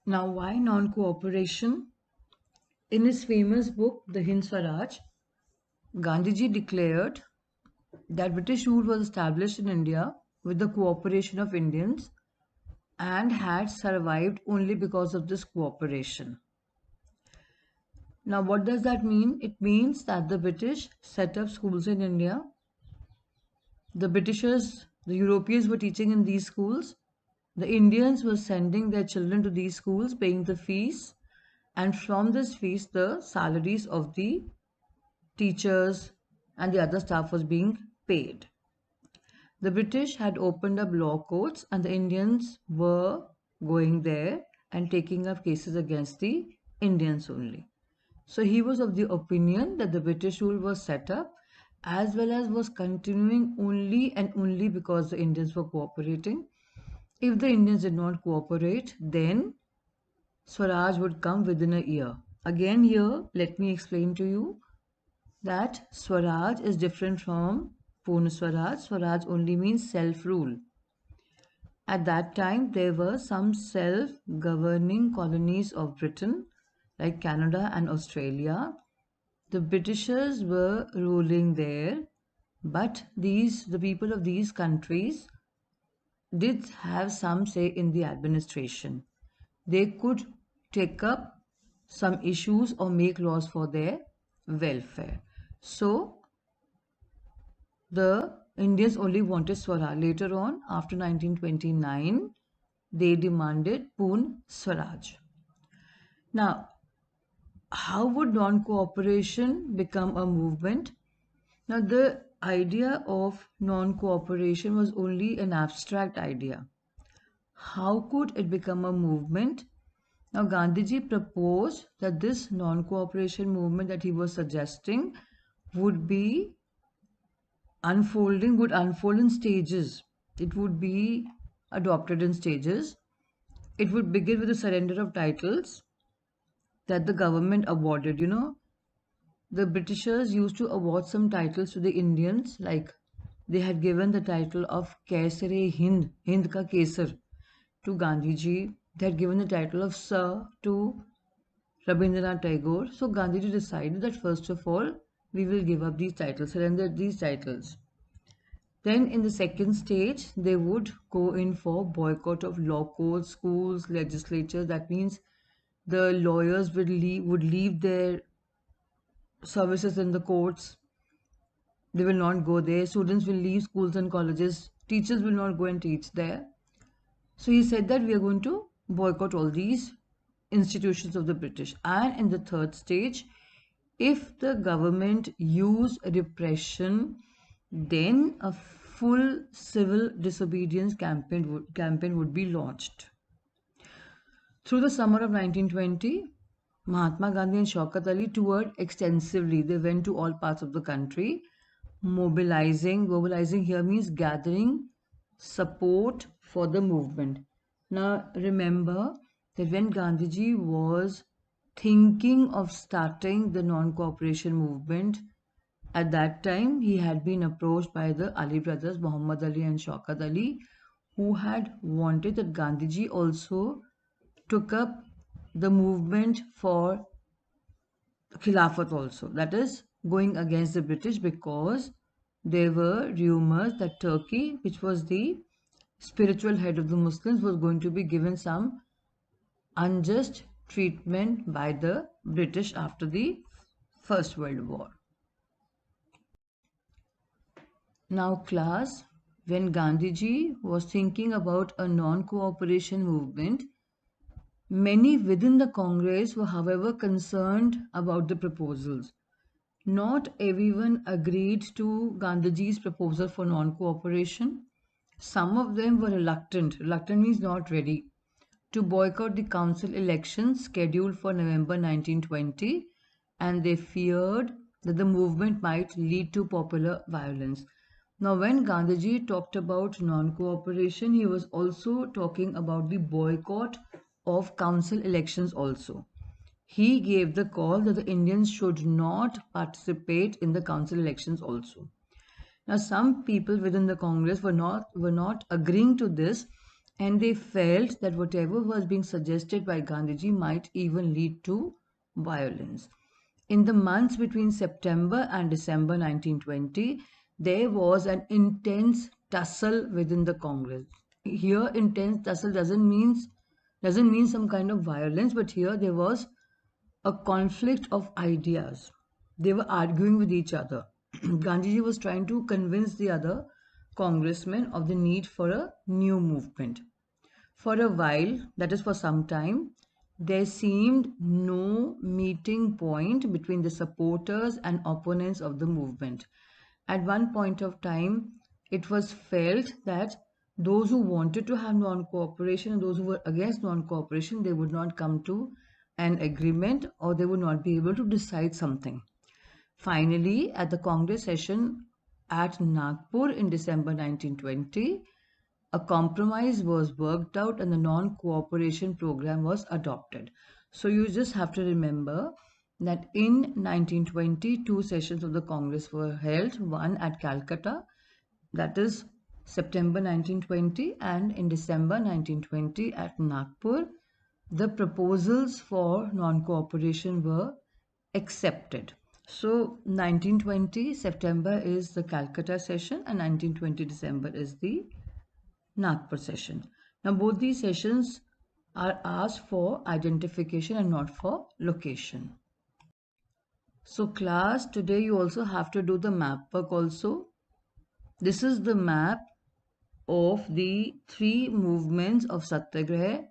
Now, why non-cooperation? In his famous book, The Hind Swaraj, Gandhiji declared that British rule was established in India with the cooperation of Indians and had survived only because of this cooperation. Now, what does that mean? It means that the British set up schools in India. The Britishers, the Europeans were teaching in these schools. The Indians were sending their children to these schools, paying the fees, and from this fees, the salaries of the teachers and the other staff was being paid. The British had opened up law courts, and the Indians were going there and taking up cases against the Indians only. So he was of the opinion that the British rule was set up as well as was continuing only and only because the Indians were cooperating. If the Indians did not cooperate, then Swaraj would come within a year. Again, here, let me explain to you that Swaraj is different from Purna Swaraj. Swaraj only means self rule. At that time, there were some self governing colonies of Britain, like Canada and Australia. The Britishers were ruling there, but the people of these countries did have some say in the administration. They could take up some issues or make laws for their welfare. So the Indians only wanted Swaraj. Later on, after 1929, they demanded Poon Swaraj. Now, how would non-cooperation become a movement? Now, the idea of non-cooperation was only an abstract idea. How could it become a movement? Now, Gandhiji proposed that this non-cooperation movement that he was suggesting would be would unfold in stages. It would be adopted in stages. It would begin with the surrender of titles that the government awarded. The Britishers used to award some titles to the Indians, like they had given the title of Kaisare Hind, Hind ka Kesar, to Gandhiji. They had given the title of Sir to Rabindranath Tagore. So Gandhiji decided that first of all, we will give up these titles, surrender these titles. Then in the second stage, they would go in for boycott of law courts, schools, legislatures. That means the lawyers would leave their services in the courts. They will not go there. Students will leave schools and colleges. Teachers will not go and teach there. So he said that we are going to boycott all these institutions of the British. And in the third stage, if the government used repression, then a full civil disobedience campaign would be launched. Through the summer of 1920, Mahatma Gandhi and Shaukat Ali toured extensively. They went to all parts of the country, mobilizing. Mobilizing here means gathering support for the movement. Now, remember that when Gandhiji was thinking of starting the non-cooperation movement, at that time he had been approached by the Ali brothers, Muhammad Ali and Shaukat Ali, who had wanted that Gandhiji also took up the movement for Khilafat also, that is going against the British, because there were rumors that Turkey, which was the spiritual head of the Muslims, was going to be given some unjust treatment by the British after the First World War. Now, class, when Gandhiji was thinking about a non-cooperation movement, many within the Congress were, however, concerned about the proposals. Not everyone agreed to Gandhiji's proposal for non-cooperation. Some of them were reluctant. Reluctant means not ready to boycott the council elections scheduled for November 1920, and they feared that the movement might lead to popular violence. Now, when Gandhiji talked about non-cooperation, he was also talking about the boycott of council elections also. He gave the call that the Indians should not participate in the council elections also. Now, some people within the Congress were not agreeing to this, and they felt that whatever was being suggested by Gandhiji might even lead to violence. In the months between September and December 1920, there was an intense tussle within the Congress. Here, intense tussle doesn't mean some kind of violence, but here there was a conflict of ideas. They were arguing with each other. Gandhiji was trying to convince the other congressmen of the need for a new movement. For a while, that is for some time, there seemed no meeting point between the supporters and opponents of the movement. At one point of time, it was felt that those who wanted to have non-cooperation and those who were against non-cooperation, they would not come to an agreement or they would not be able to decide something. Finally, at the Congress session at Nagpur in December 1920, a compromise was worked out and the non-cooperation program was adopted. So you just have to remember that in 1920, two sessions of the Congress were held, one at Calcutta, that is September 1920, and in December 1920 at Nagpur, the proposals for non-cooperation were accepted. So 1920 September is the Calcutta session and 1920 December is the Nagpur session. Now, both these sessions are asked for identification and not for location. So, class, today you also have to do the map work also. This is the map of the three movements of Satyagraha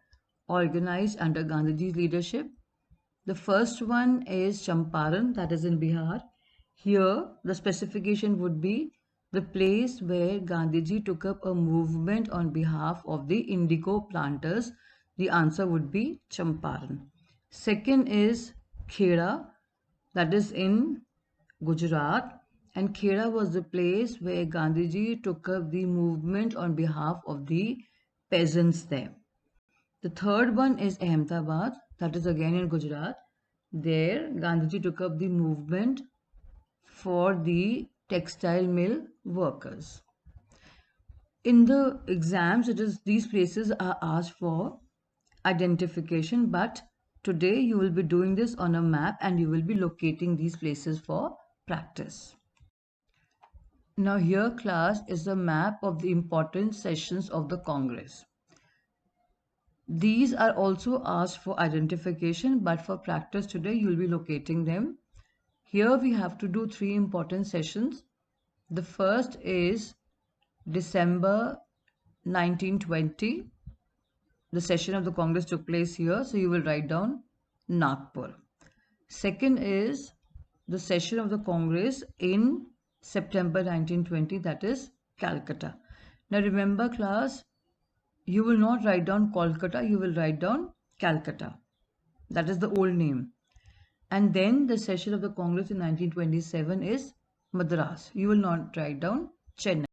organized under Gandhiji's leadership. The first one is Champaran, that is in Bihar. Here, the specification would be the place where Gandhiji took up a movement on behalf of the indigo planters. The answer would be Champaran. Second is Khera, that is in Gujarat. And Khera was the place where Gandhiji took up the movement on behalf of the peasants there. The third one is Ahmedabad, that is again in Gujarat. There, Gandhiji took up the movement for the textile mill workers. In the exams, it is these places are asked for identification, but today you will be doing this on a map and you will be locating these places for practice. Now here class is the map of the important sessions of the Congress. These are also asked for identification, but for practice today you will be locating them. Here we have to do three important sessions. The first is December 1920. The session of the Congress took place here, so you will write down Nagpur. Second is the session of the Congress in September 1920, that is Calcutta. Now remember class, you will not write down Kolkata, you will write down Calcutta. That is the old name. And then the session of the Congress in 1927 is Madras. You will not write down Chennai.